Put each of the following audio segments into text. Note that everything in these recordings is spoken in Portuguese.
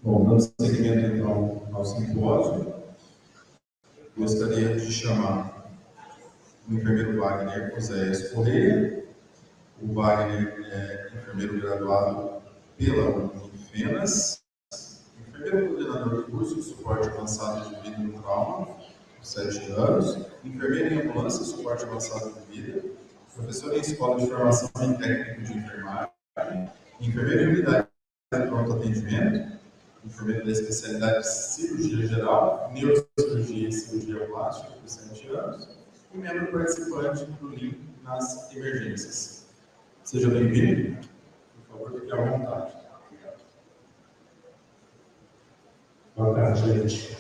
Bom, dando seguimento, então, ao simpósio, gostaria de chamar o enfermeiro Wagner Oséias Correia. O Wagner é enfermeiro graduado pela Unifenas, enfermeiro coordenador do curso de suporte avançado de vida no trauma, 7 anos, enfermeiro em ambulância, suporte avançado de vida, professor em escola de formação em técnico de enfermagem, enfermeiro em unidade de pronto atendimento, enfermeiro da especialidade de cirurgia geral, neurocirurgia e cirurgia plástica, por 7 anos, e membro participante do LIM nas emergências. Seja bem-vindo. Por favor, fique à vontade. Boa tarde, gente.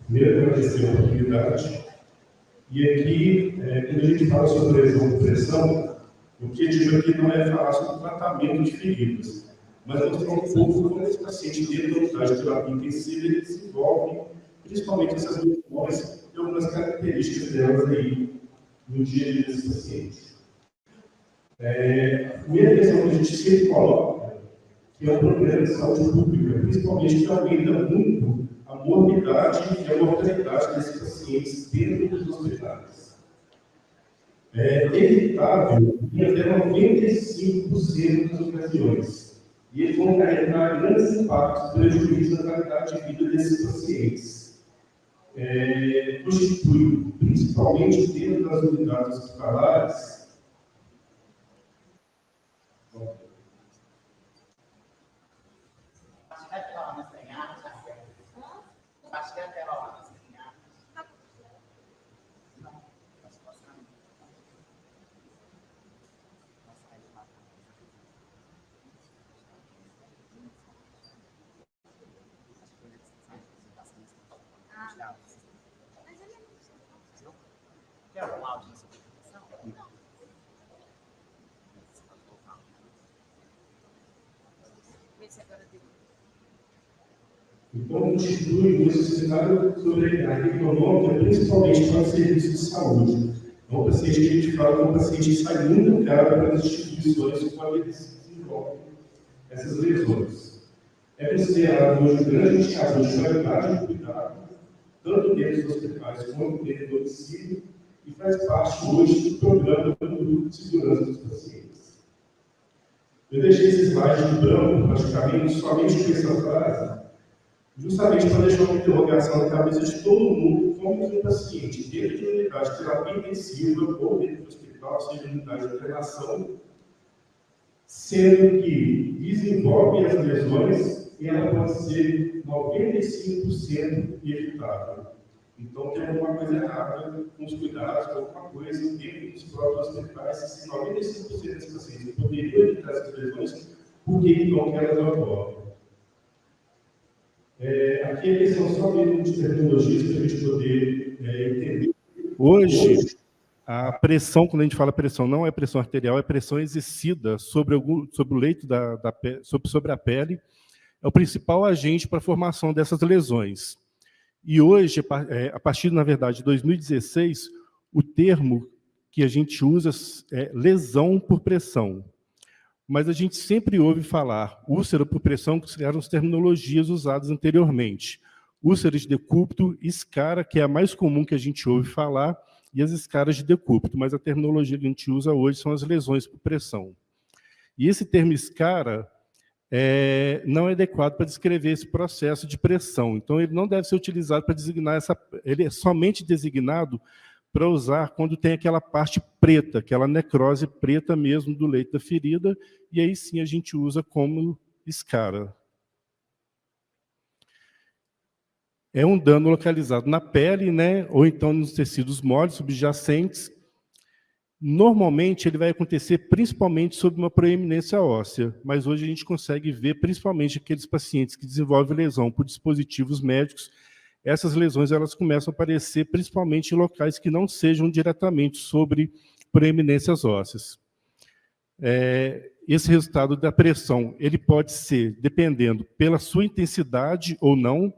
Primeiro, agradecer a oportunidade. E aqui, quando a gente fala sobre lesão por pressão, o objetivo aqui não é falar sobre tratamento de feridas, mas mostrar um pouco como esse paciente, dentro da unidade de terapia intensiva, ele desenvolve principalmente essas lesões e algumas características delas aí no dia a dia desse paciente. A primeira questão que a gente sempre coloca, que é um problema de saúde pública, principalmente que aumenta muito a morbidade e a mortalidade desses pacientes dentro dos hospitais. É evitável em até 95% das ocasiões. E eles vão carregar grandes impactos e prejuízos na qualidade de vida desses pacientes. Constitui, principalmente dentro das unidades hospitalares, então, constitui um cenário sobrecarga econômica, principalmente para os serviços de saúde. Então, o paciente que a gente fala que é um paciente que sai muito caro para as instituições quando ele se desenvolve essas lesões. É considerado hoje um grande indicador de qualidade de cuidado, tanto dentro dos hospitais quanto dentro do domicílio, e faz parte hoje do programa do grupo de segurança dos pacientes. Eu deixei esse slide em branco, praticamente, somente com essa frase, justamente para deixar uma interrogação na cabeça de todo mundo, como que um paciente, dentro de uma unidade de terapia intensiva ou dentro do hospital, seja unidade de internação, sendo que desenvolve as lesões e ela pode ser 95% evitável. Então, tem alguma coisa errada com os cuidados, alguma coisa dentro dos próprios hospitais, se 95% desses pacientes poderiam evitar essas lesões, por que então que elas ocorrem? Aqui a questão só mesmo de tecnologias para a gente poder entender. Hoje, a pressão, quando a gente fala pressão, não é pressão arterial, é pressão exercida sobre o leito sobre a pele, é o principal agente para a formação dessas lesões. E hoje, a partir, na verdade, de 2016, o termo que a gente usa é lesão por pressão. Mas a gente sempre ouve falar úlcera por pressão, que eram as terminologias usadas anteriormente. Úlcera de decúbito, escara, que é a mais comum que a gente ouve falar, e as escaras de decúbito, mas a terminologia que a gente usa hoje são as lesões por pressão. E esse termo escara não é adequado para descrever esse processo de pressão. Então, ele não deve ser utilizado para designar ele é somente designado para usar quando tem aquela parte preta, aquela necrose preta mesmo do leito da ferida, e aí sim a gente usa como escara. É um dano localizado na pele, né, ou então nos tecidos moles subjacentes. Normalmente ele vai acontecer principalmente sob uma proeminência óssea, mas hoje a gente consegue ver principalmente aqueles pacientes que desenvolvem lesão por dispositivos médicos. Essas lesões elas começam a aparecer principalmente em locais que não sejam diretamente sobre proeminências ósseas. Esse resultado da pressão ele pode ser, dependendo pela sua intensidade ou não,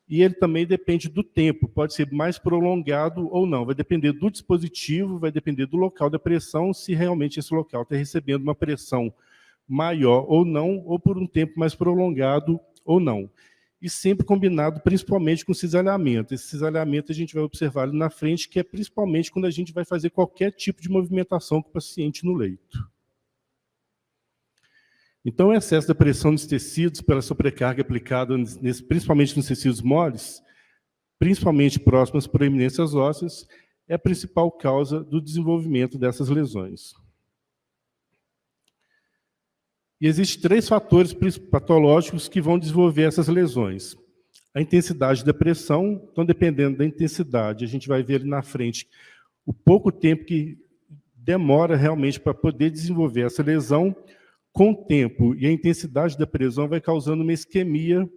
e ele também depende do tempo, pode ser mais prolongado ou não, vai depender do dispositivo, vai depender do local da pressão, se realmente esse local está recebendo uma pressão maior ou não, ou por um tempo mais prolongado ou não. E sempre combinado principalmente com cisalhamento. Esse cisalhamento a gente vai observar ali na frente, que é principalmente quando a gente vai fazer qualquer tipo de movimentação com o paciente no leito. Então, o excesso da pressão nos tecidos pela sobrecarga aplicada, principalmente nos tecidos moles, principalmente próximos às proeminências ósseas, é a principal causa do desenvolvimento dessas lesões. E existem 3 fatores patológicos que vão desenvolver essas lesões. A intensidade da pressão, então, dependendo da intensidade, a gente vai ver ali na frente o pouco tempo que demora realmente para poder desenvolver essa lesão. Com o tempo e a intensidade da pressão vai causando uma isquemia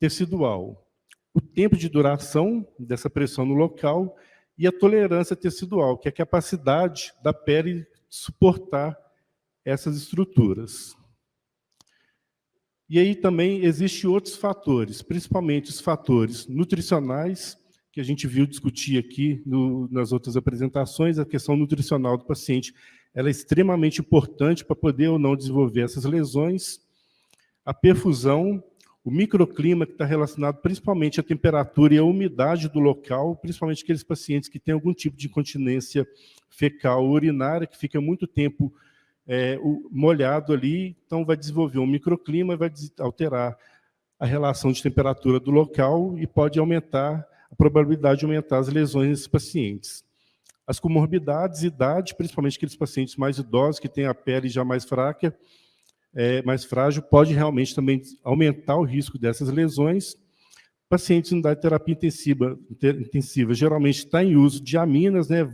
tecidual. O tempo de duração dessa pressão no local e a tolerância tecidual, que é a capacidade da pele suportar essas estruturas. E aí também existem outros fatores, principalmente os fatores nutricionais, que a gente viu discutir aqui nas outras apresentações. A questão nutricional do paciente ela é extremamente importante para poder ou não desenvolver essas lesões. A perfusão, o microclima, que está relacionado principalmente à temperatura e à umidade do local, principalmente aqueles pacientes que têm algum tipo de incontinência fecal ou urinária, que fica muito tempo molhado ali, então vai desenvolver um microclima, vai alterar a relação de temperatura do local e pode aumentar a probabilidade de aumentar as lesões nesses pacientes. As comorbidades, idade, principalmente aqueles pacientes mais idosos que têm a pele já mais fraca, mais frágil, pode realmente também aumentar o risco dessas lesões. Pacientes em unidade de terapia intensiva geralmente está em uso de aminas, né,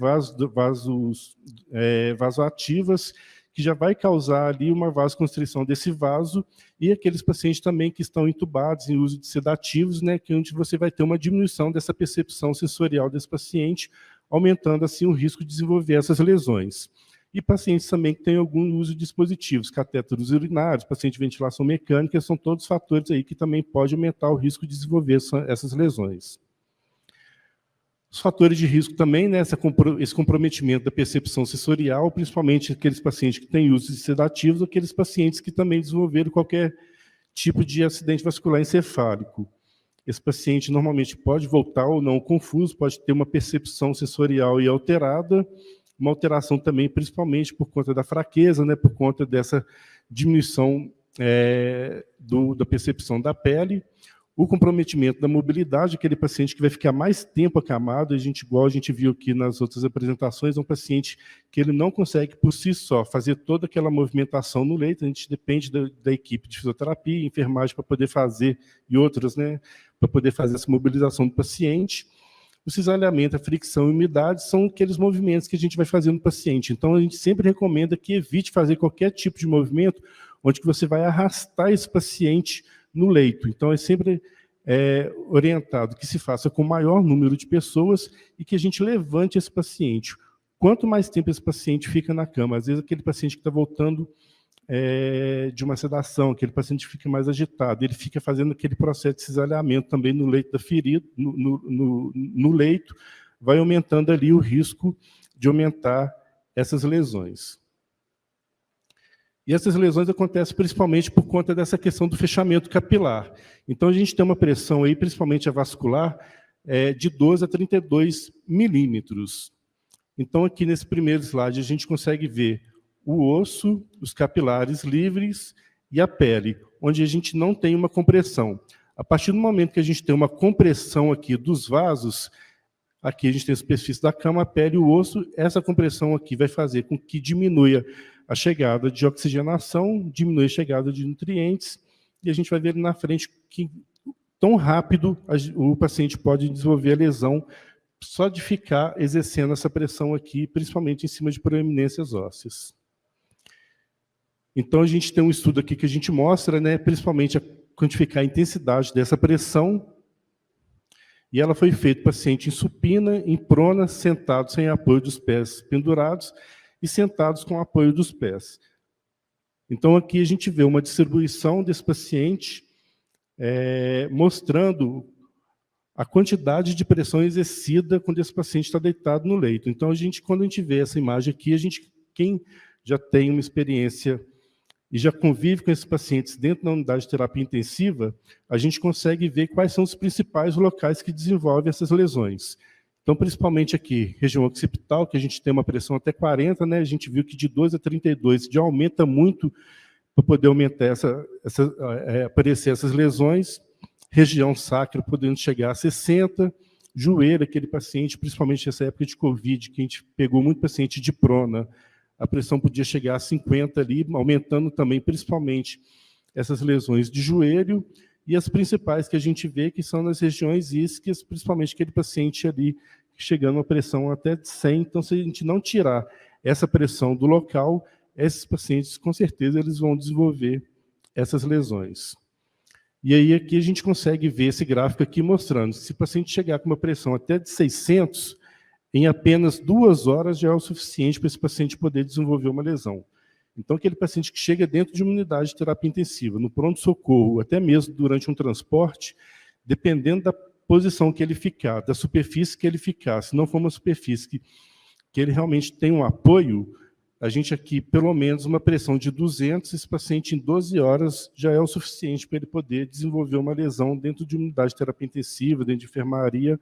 vasoativas, que já vai causar ali uma vasoconstrição desse vaso, e aqueles pacientes também que estão entubados em uso de sedativos, né, que onde você vai ter uma diminuição dessa percepção sensorial desse paciente, aumentando assim o risco de desenvolver essas lesões. E pacientes também que têm algum uso de dispositivos, catéteros urinários, paciente de ventilação mecânica, são todos fatores aí que também podem aumentar o risco de desenvolver essas lesões. Os fatores de risco também, né, esse comprometimento da percepção sensorial, principalmente aqueles pacientes que têm uso de sedativos, aqueles pacientes que também desenvolveram qualquer tipo de acidente vascular encefálico. Esse paciente normalmente pode voltar ou não confuso, pode ter uma percepção sensorial e alterada, uma alteração também, principalmente por conta da fraqueza, né, por conta dessa diminuição da percepção da pele. O comprometimento da mobilidade, aquele paciente que vai ficar mais tempo acamado, igual a gente viu aqui nas outras apresentações, é um paciente que ele não consegue, por si só, fazer toda aquela movimentação no leito. A gente depende da equipe de fisioterapia, enfermagem para poder fazer, e outras, né, para poder fazer essa mobilização do paciente. O cisalhamento, a fricção e a umidade são aqueles movimentos que a gente vai fazer no paciente. Então, a gente sempre recomenda que evite fazer qualquer tipo de movimento onde que você vai arrastar esse paciente no leito. Então, é sempre orientado que se faça com o maior número de pessoas e que a gente levante esse paciente. Quanto mais tempo esse paciente fica na cama, às vezes aquele paciente que está voltando de uma sedação, aquele paciente fica mais agitado, ele fica fazendo aquele processo de cisalhamento também no leito da ferida, no leito, vai aumentando ali o risco de aumentar essas lesões. E essas lesões acontecem principalmente por conta dessa questão do fechamento capilar. Então, a gente tem uma pressão aí, principalmente a vascular, de 12 a 32 milímetros. Então, aqui nesse primeiro slide, a gente consegue ver o osso, os capilares livres e a pele, onde a gente não tem uma compressão. A partir do momento que a gente tem uma compressão aqui dos vasos, aqui a gente tem a superfície da cama, a pele e o osso, essa compressão aqui vai fazer com que diminua a chegada de oxigenação, diminui a chegada de nutrientes, e a gente vai ver na frente que tão rápido o paciente pode desenvolver a lesão só de ficar exercendo essa pressão aqui, principalmente em cima de proeminências ósseas. Então, a gente tem um estudo aqui que a gente mostra, né, principalmente a quantificar a intensidade dessa pressão, e ela foi feita paciente em supina, em prona, sentado sem apoio dos pés pendurados e sentados com apoio dos pés. Então, aqui a gente vê uma distribuição desse paciente mostrando a quantidade de pressão exercida quando esse paciente está deitado no leito. Então, quando a gente vê essa imagem aqui, quem já tem uma experiência e já convive com esses pacientes dentro da unidade de terapia intensiva, a gente consegue ver quais são os principais locais que desenvolvem essas lesões. Então, principalmente aqui, região occipital, que a gente tem uma pressão até 40, né? A gente viu que de 2 a 32 já aumenta muito para poder aumentar aparecer essas lesões. Região sacra podendo chegar a 60, joelho, aquele paciente, principalmente nessa época de Covid, que a gente pegou muito paciente de prona, a pressão podia chegar a 50 ali, aumentando também, principalmente, essas lesões de joelho, e as principais que a gente vê que são nas regiões isquias, principalmente aquele paciente ali chegando a pressão até de 100. Então, se a gente não tirar essa pressão do local, esses pacientes, com certeza, eles vão desenvolver essas lesões. E aí aqui a gente consegue ver esse gráfico aqui mostrando, se o paciente chegar com uma pressão até de 600, em apenas 2 horas já é o suficiente para esse paciente poder desenvolver uma lesão. Então, aquele paciente que chega dentro de uma unidade de terapia intensiva, no pronto-socorro, até mesmo durante um transporte, dependendo da posição que ele ficar, da superfície que ele ficar, se não for uma superfície que ele realmente tem um apoio, a gente aqui, pelo menos, uma pressão de 200, esse paciente em 12 horas já é o suficiente para ele poder desenvolver uma lesão dentro de uma unidade de terapia intensiva, dentro de enfermaria,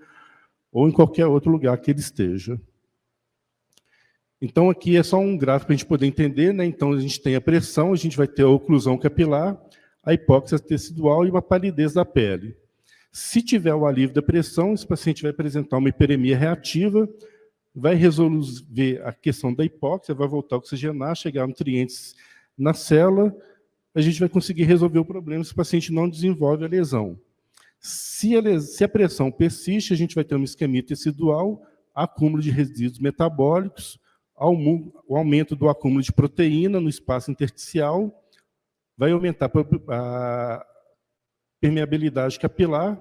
ou em qualquer outro lugar que ele esteja. Então, aqui é só um gráfico para a gente poder entender, né? Então, a gente tem a pressão, a gente vai ter a oclusão capilar, a hipóxia tecidual e uma palidez da pele. Se tiver o alívio da pressão, esse paciente vai apresentar uma hiperemia reativa, vai resolver a questão da hipóxia, vai voltar a oxigenar, chegar nutrientes na célula, a gente vai conseguir resolver o problema se o paciente não desenvolve a lesão. Se a pressão persiste, a gente vai ter uma isquemia tecidual, acúmulo de resíduos metabólicos, o aumento do acúmulo de proteína no espaço intersticial, vai aumentar a permeabilidade capilar,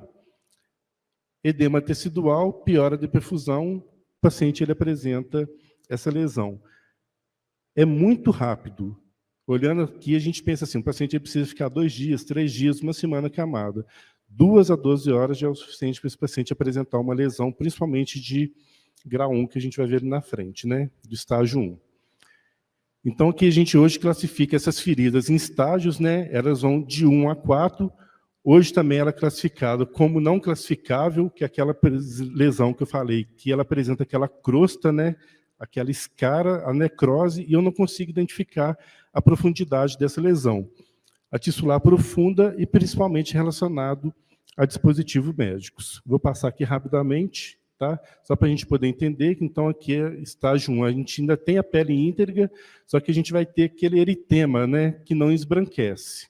edema tecidual, piora de perfusão, o paciente ele apresenta essa lesão. É muito rápido. Olhando aqui, a gente pensa assim, o paciente precisa ficar 2 dias, 3 dias, uma semana acamada. 2 a 12 horas já é o suficiente para esse paciente apresentar uma lesão, principalmente de grau 1, que a gente vai ver ali na frente, né? Do estágio 1. Então, aqui a gente hoje classifica essas feridas em estágios, né? Elas vão de 1 a 4. Hoje também ela é classificada como não classificável, que é aquela lesão que eu falei, que ela apresenta aquela crosta, né? Aquela escara, a necrose, e eu não consigo identificar a profundidade dessa lesão. A tissular profunda e principalmente relacionado a dispositivos médicos. Vou passar aqui rapidamente, tá? Só para a gente poder entender que, então, aqui é estágio 1. A gente ainda tem a pele íntegra, só que a gente vai ter aquele eritema, né, que não esbranquece.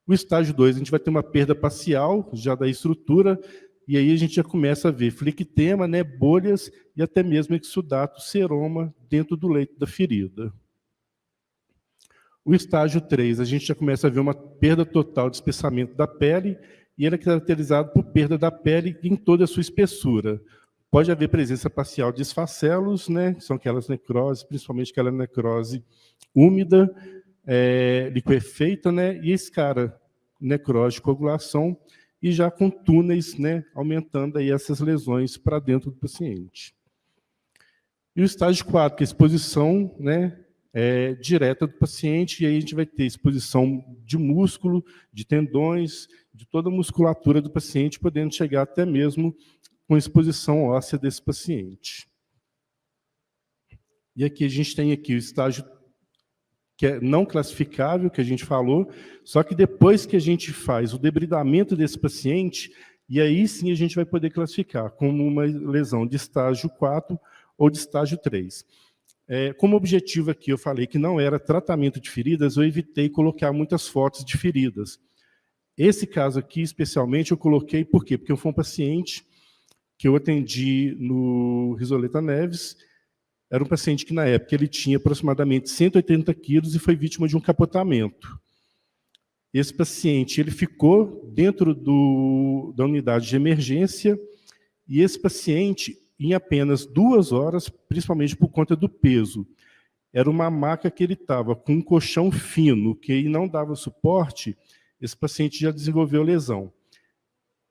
O estágio 2, a gente vai ter uma perda parcial, já da estrutura, e aí a gente já começa a ver flictema, né, bolhas e até mesmo exudato, seroma dentro do leito da ferida. O estágio 3, a gente já começa a ver uma perda total de espessamento da pele, e ele é caracterizado por perda da pele em toda a sua espessura. Pode haver presença parcial de esfacelos, né, que são aquelas necroses, principalmente aquela necrose úmida, liquefeita, né, e escara, necrose de coagulação, e já com túneis, né, aumentando aí essas lesões para dentro do paciente. E o estágio 4, que é a exposição, né, direta do paciente, e aí a gente vai ter exposição de músculo, de tendões, de toda a musculatura do paciente, podendo chegar até mesmo com exposição óssea desse paciente. E aqui a gente tem aqui o estágio que é não classificável, que a gente falou, só que depois que a gente faz o debridamento desse paciente, e aí sim a gente vai poder classificar como uma lesão de estágio 4 ou de estágio 3. Como objetivo aqui, eu falei que não era tratamento de feridas, eu evitei colocar muitas fotos de feridas. Esse caso aqui, especialmente, eu coloquei, por quê? Porque foi um paciente que eu atendi no Risoleta Neves, era um paciente que, na época, ele tinha aproximadamente 180 quilos e foi vítima de um capotamento. Esse paciente ele ficou dentro da unidade de emergência, e esse paciente, em apenas 2 horas, principalmente por conta do peso, era uma maca que ele estava com um colchão fino, que ele não dava suporte, esse paciente já desenvolveu lesão.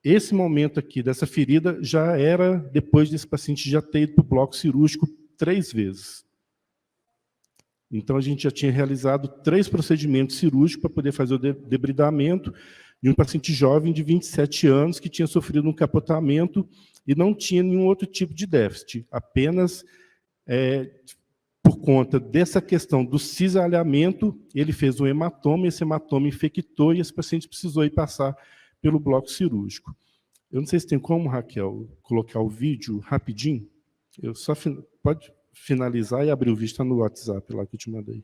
esse momento aqui dessa ferida já era depois desse paciente já ter ido para o bloco cirúrgico 3 vezes. Então, a gente já tinha realizado 3 procedimentos cirúrgicos para poder fazer o debridamento de um paciente jovem de 27 anos que tinha sofrido um capotamento e não tinha nenhum outro tipo de déficit, apenas por conta dessa questão do cisalhamento, ele fez um hematoma, esse hematoma infectou e esse paciente precisou ir passar pelo bloco cirúrgico. Eu não sei se tem como, Raquel, colocar o vídeo rapidinho. Eu só pode finalizar e abrir o vídeo, está no WhatsApp lá que eu te mandei.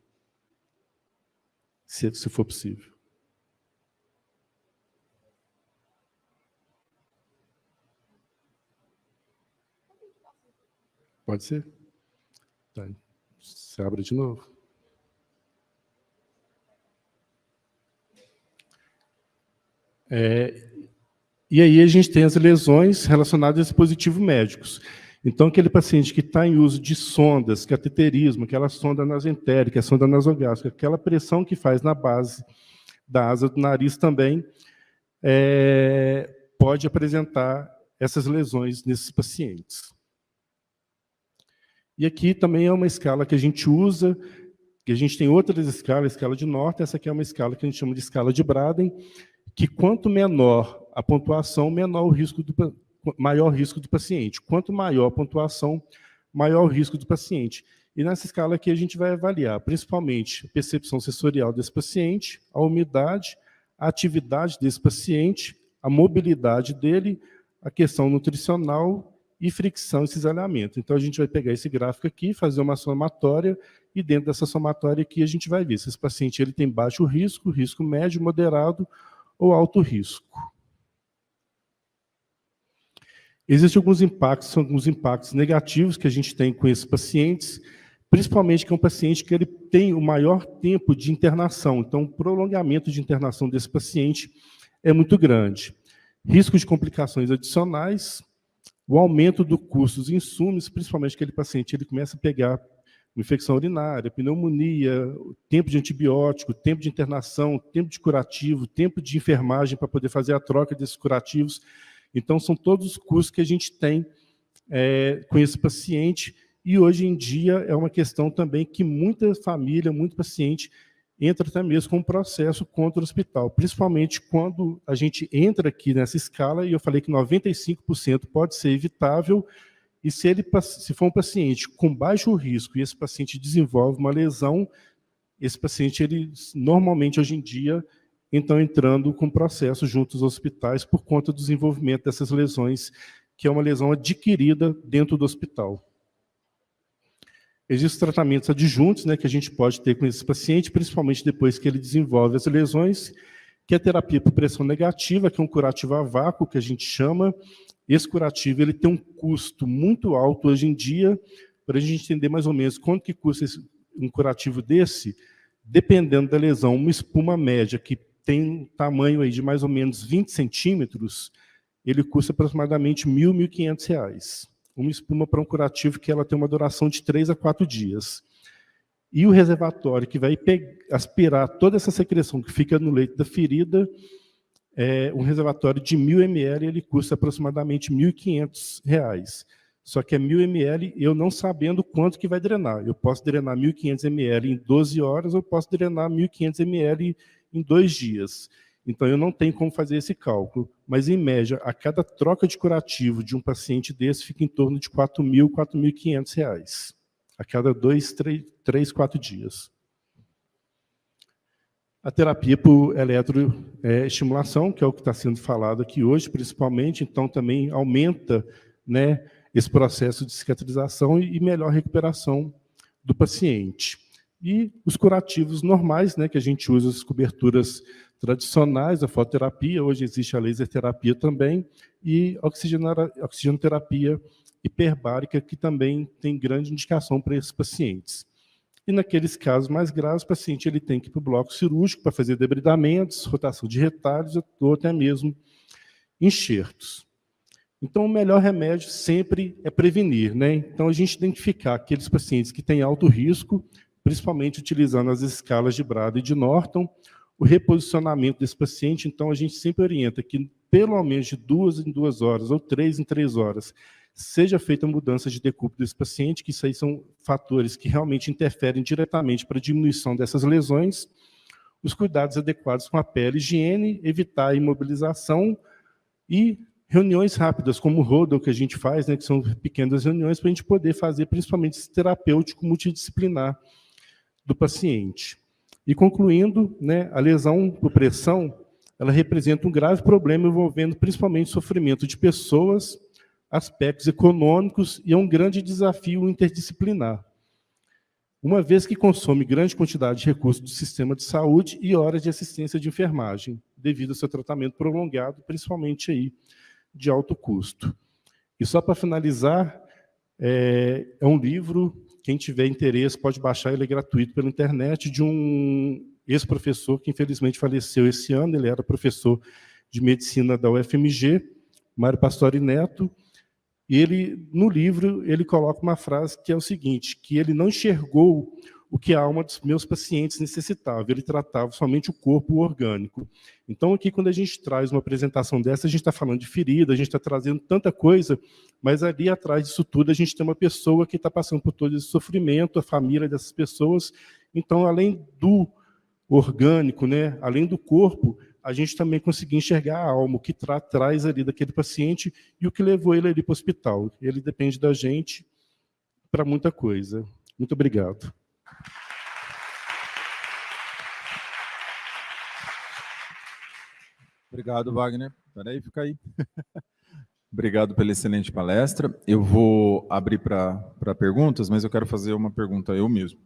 Se for possível. Pode ser? Tá. Você abre de novo. E aí a gente tem as lesões relacionadas a dispositivos médicos. Então, aquele paciente que está em uso de sondas, cateterismo, aquela sonda nasentérica, sonda nasogástrica, aquela pressão que faz na base da asa do nariz também, pode apresentar essas lesões nesses pacientes. E aqui também é uma escala que a gente usa, que a gente tem outras escalas, a escala de Norton, essa aqui é uma escala que a gente chama de escala de Braden, que quanto menor a pontuação, maior o risco do paciente. Quanto maior a pontuação, maior o risco do paciente. E nessa escala aqui a gente vai avaliar principalmente a percepção sensorial desse paciente, a umidade, a atividade desse paciente, a mobilidade dele, a questão nutricional e fricção e cisalhamento. Então a gente vai pegar esse gráfico aqui, fazer uma somatória, e dentro dessa somatória aqui a gente vai ver se esse paciente ele tem baixo risco, risco médio, moderado ou alto risco. Existem alguns impactos negativos que a gente tem com esses pacientes, principalmente que é um paciente que ele tem o maior tempo de internação, então o prolongamento de internação desse paciente é muito grande. Risco de complicações adicionais, o aumento do custo dos insumos, principalmente aquele paciente ele começa a pegar infecção urinária, pneumonia, tempo de antibiótico, tempo de internação, tempo de curativo, tempo de enfermagem para poder fazer a troca desses curativos. Então, são todos os custos que a gente tem com esse paciente, e hoje em dia é uma questão também que muita família, muito paciente, entra até mesmo com um processo contra o hospital, principalmente quando a gente entra aqui nessa escala, e eu falei que 95% pode ser evitável, e se for um paciente com baixo risco e esse paciente desenvolve uma lesão, esse paciente, ele normalmente, hoje em dia, estão entrando com processo junto aos hospitais por conta do desenvolvimento dessas lesões, que é uma lesão adquirida dentro do hospital. Existem tratamentos adjuntos, né, que a gente pode ter com esse paciente, principalmente depois que ele desenvolve as lesões, que é a terapia por pressão negativa, que é um curativo a vácuo, que a gente chama. Esse curativo ele tem um custo muito alto hoje em dia, para a gente entender mais ou menos quanto que custa um curativo desse, dependendo da lesão, uma espuma média que tem um tamanho aí de mais ou menos 20 centímetros, ele custa aproximadamente R$ 1.000, R$ 1.500. Uma espuma para um curativo que ela tem uma duração de 3 a 4 dias. E o reservatório que vai aspirar toda essa secreção que fica no leito da ferida, um reservatório de 1.000 ml, ele custa aproximadamente R$ 1.500. Só que é 1.000 ml, eu não sabendo quanto que vai drenar. Eu posso drenar 1.500 ml em 12 horas, ou posso drenar 1.500 ml em 2 dias. Então, eu não tenho como fazer esse cálculo. Mas, em média, a cada troca de curativo de um paciente desse fica em torno de R$ 4.000, R$ 4.500. A cada 2, 3, 4 dias. A terapia por eletroestimulação, que é o que está sendo falado aqui hoje, principalmente, então também aumenta, né, esse processo de cicatrização e melhor recuperação do paciente. E os curativos normais, né, que a gente usa, as coberturas tradicionais, a fototerapia, hoje existe a laser terapia também, e oxigenoterapia hiperbárica, que também tem grande indicação para esses pacientes. E naqueles casos mais graves, o paciente ele tem que ir para o bloco cirúrgico para fazer debridamentos, rotação de retalhos, ou até mesmo enxertos. Então, o melhor remédio sempre é prevenir, né? Então, a gente identificar aqueles pacientes que têm alto risco, principalmente utilizando as escalas de Braden e de Norton, o reposicionamento desse paciente. Então, a gente sempre orienta que pelo menos de 2 em 2 horas, ou 3 em 3 horas, seja feita mudança de decúbito desse paciente, que isso aí são fatores que realmente interferem diretamente para a diminuição dessas lesões, os cuidados adequados com a pele, higiene, evitar a imobilização e reuniões rápidas, como o Rodel que a gente faz, né, que são pequenas reuniões, para a gente poder fazer principalmente esse terapêutico multidisciplinar do paciente. E concluindo, né, a lesão por pressão, ela representa um grave problema envolvendo principalmente o sofrimento de pessoas, aspectos econômicos e é um grande desafio interdisciplinar, uma vez que consome grande quantidade de recursos do sistema de saúde e horas de assistência de enfermagem, devido ao seu tratamento prolongado, principalmente aí de alto custo. E só para finalizar, é um livro, quem tiver interesse pode baixar, ele é gratuito pela internet, de um ex-professor que infelizmente faleceu esse ano, ele era professor de medicina da UFMG, Mário Pastore Neto, e ele, no livro, ele coloca uma frase que é o seguinte, que ele não enxergou o que a alma dos meus pacientes necessitava, ele tratava somente o corpo orgânico. Então, aqui, quando a gente traz uma apresentação dessa, a gente está falando de ferida, a gente está trazendo tanta coisa, mas ali atrás disso tudo, a gente tem uma pessoa que está passando por todo esse sofrimento, a família dessas pessoas. Então, além do orgânico, né, além do corpo, a gente também conseguir enxergar a alma, o que traz ali daquele paciente e o que levou ele ali para o hospital. Ele depende da gente para muita coisa. Muito obrigado. Obrigado, Wagner. Espera aí, fica aí. Obrigado pela excelente palestra. Eu vou abrir para perguntas, mas eu quero fazer uma pergunta eu mesmo.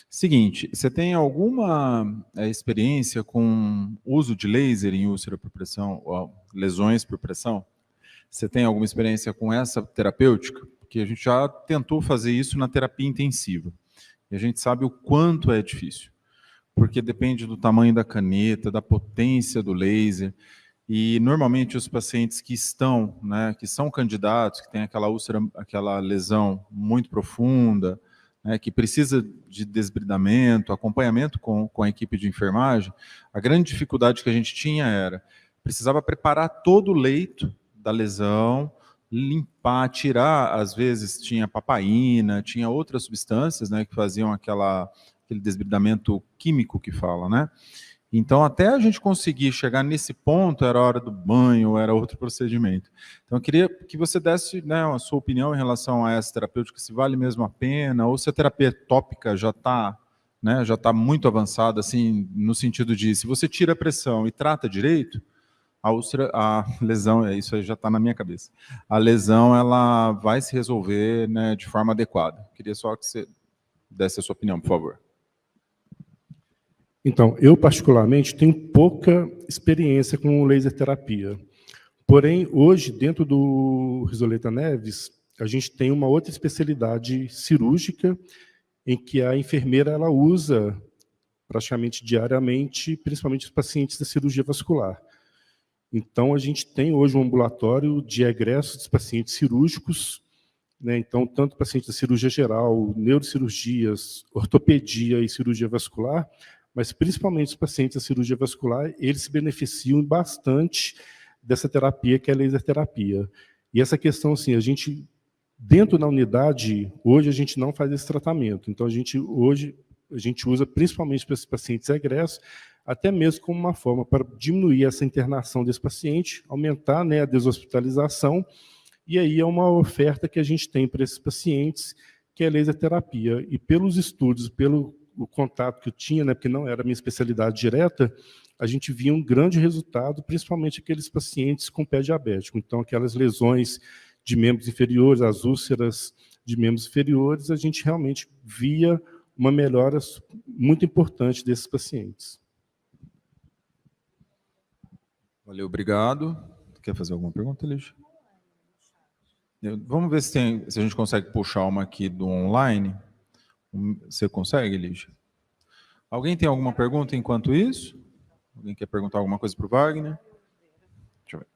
Seguinte, você tem alguma experiência com uso de laser em úlcera por pressão, ou lesões por pressão? Você tem alguma experiência com essa terapêutica? Porque a gente já tentou fazer isso na terapia intensiva. E a gente sabe o quanto é difícil. Porque depende do tamanho da caneta, da potência do laser. E normalmente os pacientes que estão, né, que são candidatos, que têm aquela úlcera, aquela lesão muito profunda, né, que precisa de desbridamento, acompanhamento com a equipe de enfermagem, a grande dificuldade que a gente tinha era, precisava preparar todo o leito da lesão, limpar, tirar, às vezes tinha papaína, tinha outras substâncias, né, que faziam aquele desbridamento químico que fala, né? Então, até a gente conseguir chegar nesse ponto, era a hora do banho, era outro procedimento. Então, eu queria que você desse, né, a sua opinião em relação a essa terapêutica, se vale mesmo a pena, ou se a terapia tópica já está, né, já está muito avançada, assim, no sentido de, se você tira a pressão e trata direito, a lesão, isso aí já está na minha cabeça, a lesão, ela vai se resolver, né, de forma adequada. Queria só que você desse a sua opinião, por favor. Então, eu particularmente tenho pouca experiência com laser terapia. Porém, hoje, dentro do Risoleta Neves, a gente tem uma outra especialidade cirúrgica em que a enfermeira ela usa praticamente diariamente, principalmente os pacientes da cirurgia vascular. Então, a gente tem hoje um ambulatório de egresso dos pacientes cirúrgicos, né? Então, tanto pacientes da cirurgia geral, neurocirurgias, ortopedia e cirurgia vascular, mas principalmente os pacientes da cirurgia vascular, eles se beneficiam bastante dessa terapia, que é a laser terapia. E essa questão, assim, a gente, dentro da unidade, hoje a gente não faz esse tratamento. Então, hoje a gente usa principalmente para esses pacientes egressos, até mesmo como uma forma para diminuir essa internação desse paciente, aumentar, né, a deshospitalização, e aí é uma oferta que a gente tem para esses pacientes, que é a laser terapia. E pelos estudos, pelo o contato que eu tinha, né, porque não era a minha especialidade direta, a gente via um grande resultado, principalmente aqueles pacientes com pé diabético. Então, aquelas lesões de membros inferiores, as úlceras de membros inferiores, a gente realmente via uma melhora muito importante desses pacientes. Valeu, obrigado. Quer fazer alguma pergunta, Lígia? Vamos ver se a gente consegue puxar uma aqui do online. Você consegue, Lígia? Alguém tem alguma pergunta enquanto isso? Alguém quer perguntar alguma coisa para o Wagner? Deixa eu ver.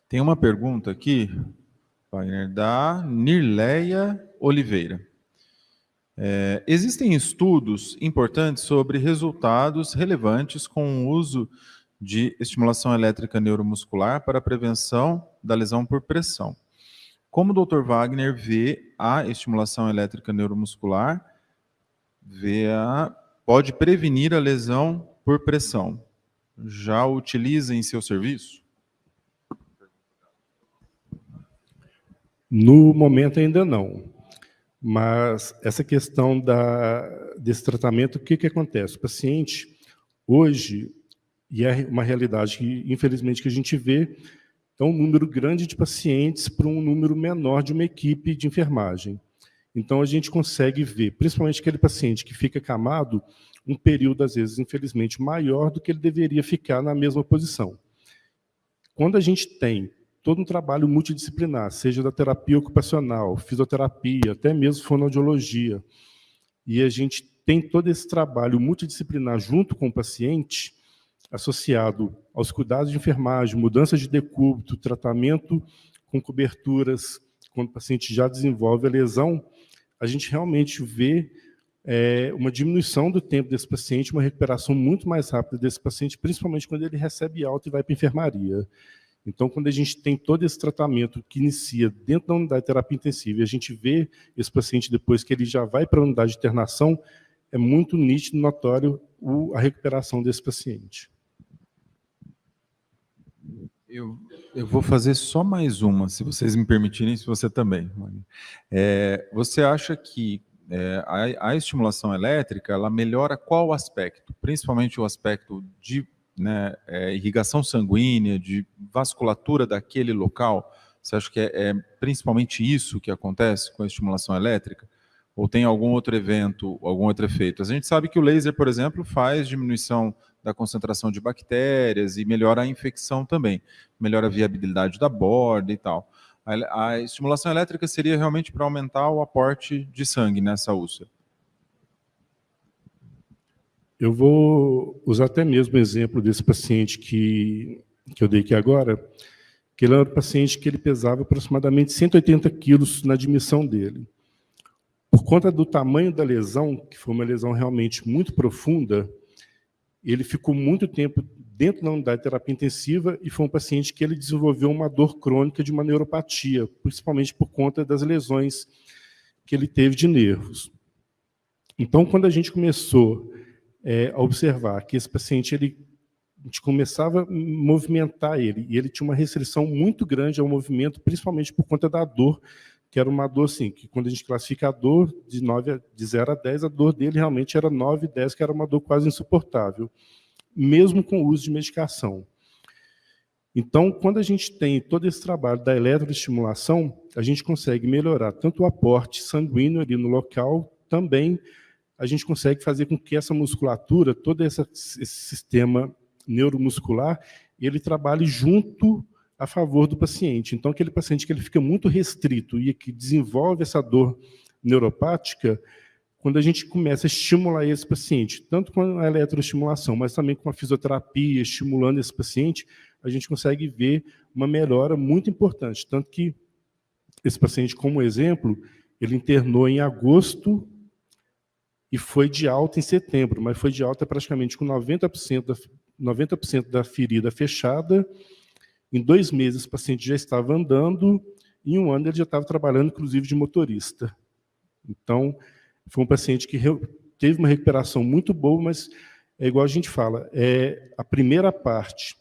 Tem uma pergunta aqui, Wagner, da Nirleia Oliveira. Existem estudos importantes sobre resultados relevantes com o uso de estimulação elétrica neuromuscular para a prevenção da lesão por pressão. Como o Dr. Wagner vê a estimulação elétrica neuromuscular, pode prevenir a lesão por pressão? Já utiliza em seu serviço? No momento ainda não. Mas essa questão desse tratamento, o que acontece? O paciente, hoje, e é uma realidade que, infelizmente, que a gente vê, é um número grande de pacientes para um número menor de uma equipe de enfermagem. Então, a gente consegue ver, principalmente aquele paciente que fica acamado, um período, às vezes, infelizmente, maior do que ele deveria ficar na mesma posição. Quando a gente tem todo um trabalho multidisciplinar, seja da terapia ocupacional, fisioterapia, até mesmo fonoaudiologia, e a gente tem todo esse trabalho multidisciplinar junto com o paciente, associado aos cuidados de enfermagem, mudança de decúbito, tratamento com coberturas, quando o paciente já desenvolve a lesão, a gente realmente vê uma diminuição do tempo desse paciente, uma recuperação muito mais rápida desse paciente, principalmente quando ele recebe alta e vai para a enfermaria. Então, quando a gente tem todo esse tratamento que inicia dentro da unidade de terapia intensiva e a gente vê esse paciente depois que ele já vai para a unidade de internação, é muito nítido, notório a recuperação desse paciente. Eu vou fazer só mais uma, se vocês me permitirem, se você também. Você acha que a estimulação elétrica ela melhora qual aspecto? Principalmente o aspecto de irrigação sanguínea, de vasculatura daquele local? Você acha que é principalmente isso que acontece com a estimulação elétrica? Ou tem algum outro evento, algum outro efeito? A gente sabe que o laser, por exemplo, faz diminuição da concentração de bactérias e melhora a infecção também, melhora a viabilidade da borda e tal. A estimulação elétrica seria realmente para aumentar o aporte de sangue nessa úlcera. Eu vou usar até mesmo o exemplo desse paciente que eu dei aqui agora, que ele era um paciente que ele pesava aproximadamente 180 quilos na admissão dele. Por conta do tamanho da lesão, que foi uma lesão realmente muito profunda, ele ficou muito tempo dentro da unidade de terapia intensiva e foi um paciente que ele desenvolveu uma dor crônica de uma neuropatia, principalmente por conta das lesões que ele teve de nervos. Então, quando a gente começou a observar que esse paciente, a gente começava a movimentar ele, e ele tinha uma restrição muito grande ao movimento, principalmente por conta da dor, que era uma dor assim, que quando a gente classifica a dor de 0 a 10, a dor dele realmente era 9, 10, que era uma dor quase insuportável, mesmo com o uso de medicação. Então, quando a gente tem todo esse trabalho da eletroestimulação, a gente consegue melhorar tanto o aporte sanguíneo ali no local, também a gente consegue fazer com que essa musculatura, todo esse sistema neuromuscular, ele trabalhe junto a favor do paciente. Então, aquele paciente que ele fica muito restrito e que desenvolve essa dor neuropática, quando a gente começa a estimular esse paciente, tanto com a eletroestimulação, mas também com a fisioterapia, estimulando esse paciente, a gente consegue ver uma melhora muito importante. Tanto que esse paciente, como exemplo, ele internou em agosto e foi de alta em setembro, mas foi de alta praticamente com 90% da ferida fechada. Em 2 meses, o paciente já estava andando, em 1 ano ele já estava trabalhando, inclusive, de motorista. Então, foi um paciente que teve uma recuperação muito boa, mas é igual a gente fala, a primeira parte,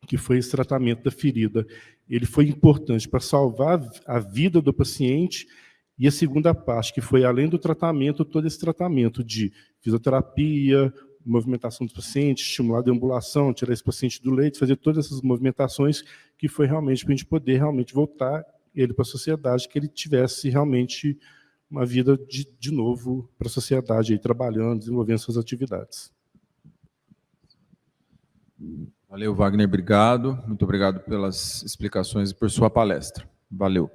que foi esse tratamento da ferida, ele foi importante para salvar a vida do paciente, e a segunda parte, que foi, além do tratamento, todo esse tratamento de fisioterapia, movimentação dos pacientes, estimular a deambulação, tirar esse paciente do leito, fazer todas essas movimentações, que foi realmente para a gente poder realmente voltar ele para a sociedade, que ele tivesse realmente uma vida de novo para a sociedade, aí, trabalhando, desenvolvendo suas atividades. Valeu, Wagner, obrigado. Muito obrigado pelas explicações e por sua palestra. Valeu.